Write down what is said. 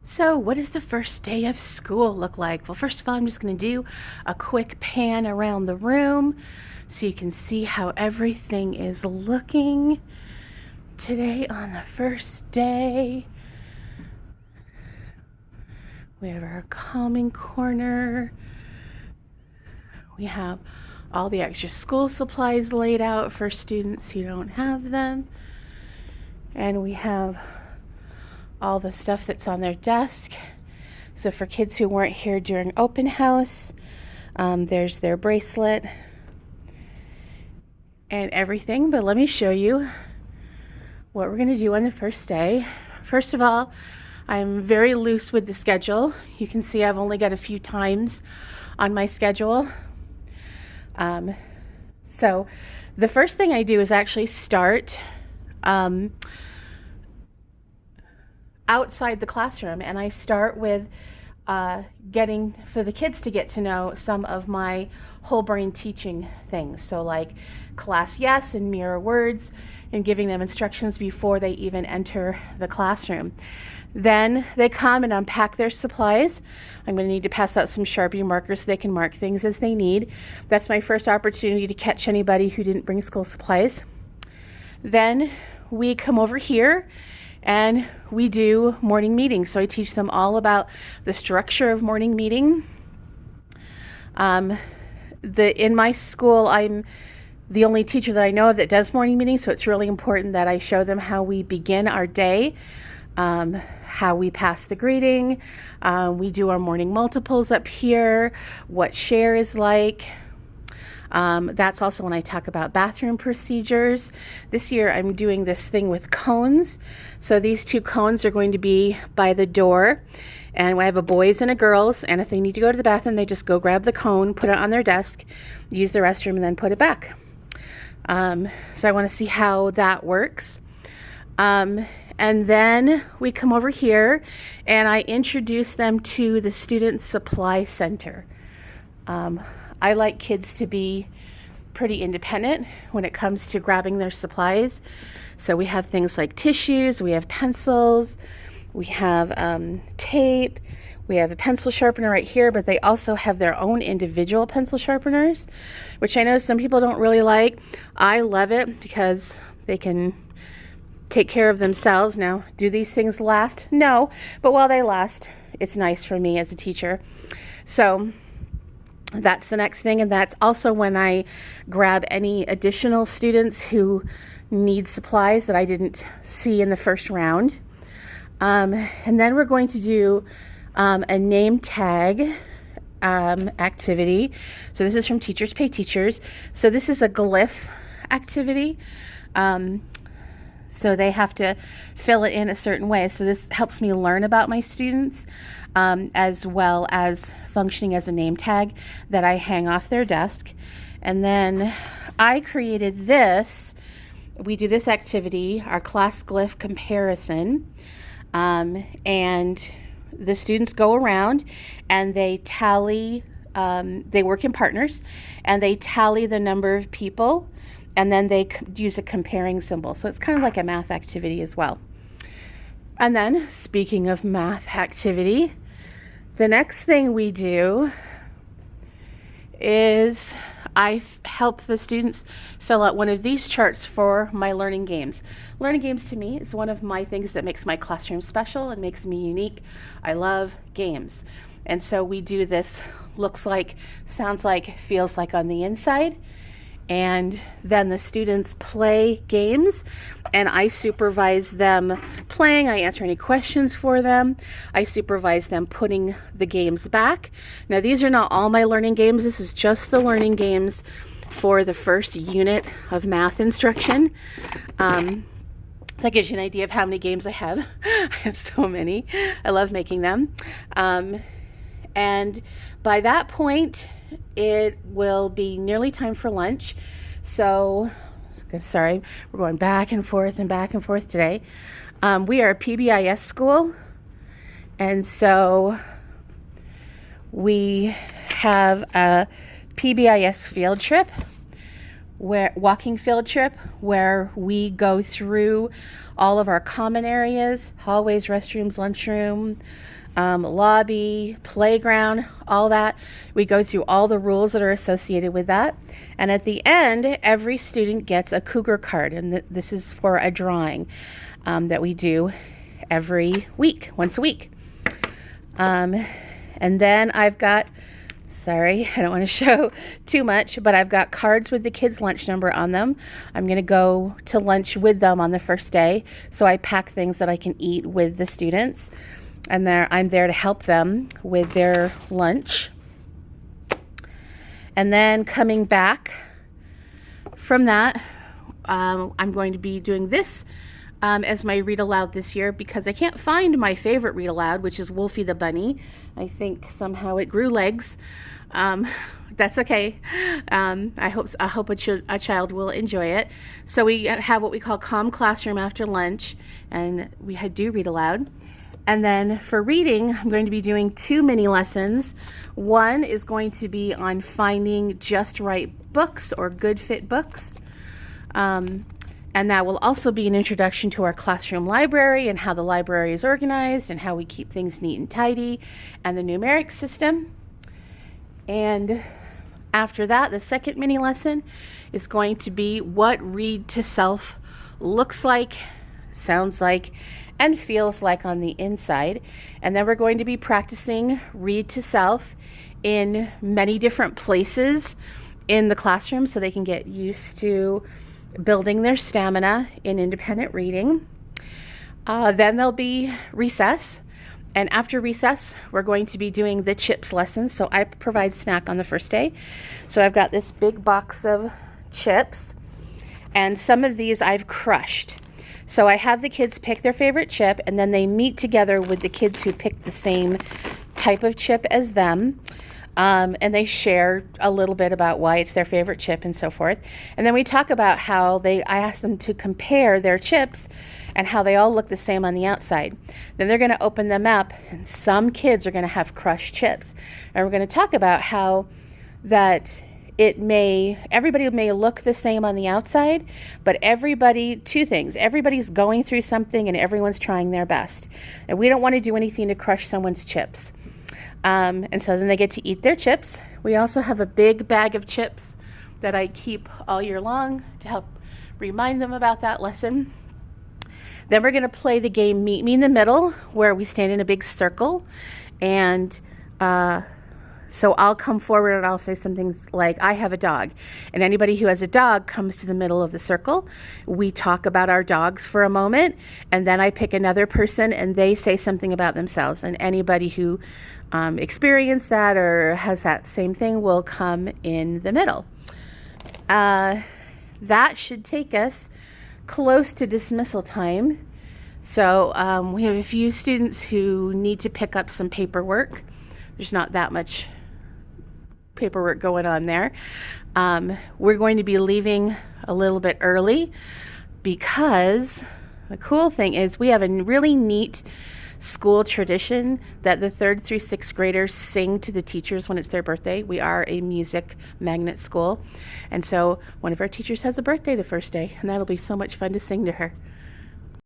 So, what does the first day of school look like? Well, first of all, I'm just going to do a quick pan around the room so you can see how everything is looking today on the first day. We have our calming corner. We have all the extra school supplies laid out for students who don't have them. And we have all the stuff that's on their desk. So for kids who weren't here during open house, there's their bracelet and everything. But let me show you what we're going to do on the first day. First of all, I'm very loose with the schedule. You can see I've only got a few times on my schedule. So the first thing I do is actually start outside the classroom, and I start with getting for the kids to get to know some of my whole brain teaching things. So like class yes and mirror words, and giving them instructions before they even enter the classroom. Then they come and unpack their supplies. I'm going to need to pass out some Sharpie markers so they can mark things as they need. That's my first opportunity to catch anybody who didn't bring school supplies. Then we come over here and we do morning meetings. So I teach them all about the structure of morning meeting. In my school, I'm the only teacher that I know of that does morning meetings, so it's really important that I show them how we begin our day, how we pass the greeting. We do our morning multiples up here, what share is like. That's also when I talk about bathroom procedures. This year I'm doing this thing with cones. So these two cones are going to be by the door, and I have a boys and a girls, and if they need to go to the bathroom, they just go grab the cone, put it on their desk, use the restroom, and then put it back. So I want to see how that works. And then we come over here and I introduce them to the Student Supply Center. I like kids to be pretty independent when it comes to grabbing their supplies. So we have things like tissues, we have pencils, we have tape, we have a pencil sharpener right here, but they also have their own individual pencil sharpeners, which I know some people don't really like. I love it because they can take care of themselves. Now, do these things last? No, but while they last, it's nice for me as a teacher. So that's the next thing, and that's also when I grab any additional students who need supplies that I didn't see in the first round. And then we're going to do a name tag activity. So this is from Teachers Pay Teachers. So this is a glyph activity. So they have to fill it in a certain way. So this helps me learn about my students, as well as functioning as a name tag that I hang off their desk. And then I created this. We do this activity, our class glyph comparison, and the students go around and they tally, they work in partners, and they tally the number of people, and then they use a comparing symbol. So it's kind of like a math activity as well. And then, speaking of math activity, the next thing we do is I help the students fill out one of these charts for my learning games. Learning games to me is one of my things that makes my classroom special and makes me unique. I love games. And so we do this, looks like, sounds like, feels like on the inside. And then the students play games, and I supervise them playing. I answer any questions for them. I supervise them putting the games back. Now, these are not all my learning games. This is just the learning games for the first unit of math instruction. So that gives you an idea of how many games I have. I have so many. I love making them. And by that point, it will be nearly time for lunch. So, sorry, we're going back and forth today. We are a PBIS school, and so we have a PBIS field trip walking field trip where we go through all of our common areas, hallways, restrooms, lunchroom, lobby, playground, all that. We go through all the rules that are associated with that. And at the end, every student gets a Cougar card. And this is for a drawing that we do every week, once a week. And then I've got, sorry, I don't want to show too much, but I've got cards with the kids' lunch number on them. I'm going to go to lunch with them on the first day. So I pack things that I can eat with the students. And I'm there to help them with their lunch. And then coming back from that, I'm going to be doing this as my read aloud this year because I can't find my favorite read aloud, which is Wolfie the Bunny. I think somehow it grew legs. That's okay. I hope a child will enjoy it. So we have what we call Calm Classroom after lunch, and we do read aloud. And then for reading, I'm going to be doing 2 mini lessons. One is going to be on finding just right books or good fit books. And that will also be an introduction to our classroom library and how the library is organized and how we keep things neat and tidy and the numeric system. And after that, the second mini lesson is going to be what read to self looks like, sounds like, and feels like on the inside. And then we're going to be practicing read to self in many different places in the classroom so they can get used to building their stamina in independent reading. Then there'll be recess. And after recess, we're going to be doing the chips lessons. So I provide snack on the first day. So I've got this big box of chips, and some of these I've crushed. So I have the kids pick their favorite chip, and then they meet together with the kids who picked the same type of chip as them. And they share a little bit about why it's their favorite chip and so forth. And then we talk about how I ask them to compare their chips and how they all look the same on the outside. Then they're going to open them up, and some kids are going to have crushed chips. And we're going to talk about how that everybody may look the same on the outside, but two things, everybody's going through something and everyone's trying their best. And we don't want to do anything to crush someone's chips. And so then they get to eat their chips. We also have a big bag of chips that I keep all year long to help remind them about that lesson. Then we're going to play the game Meet Me in the Middle, where we stand in a big circle. And so I'll come forward and I'll say something like, I have a dog. And anybody who has a dog comes to the middle of the circle. We talk about our dogs for a moment, and then I pick another person and they say something about themselves. And anybody who experienced that or has that same thing will come in the middle. That should take us close to dismissal time. So we have a few students who need to pick up some paperwork. There's not that much paperwork going on there. We're going to be leaving a little bit early because the cool thing is we have a really neat school tradition that the 3rd through 6th graders sing to the teachers when it's their birthday. We are a music magnet school. And so one of our teachers has a birthday the first day, and that'll be so much fun to sing to her.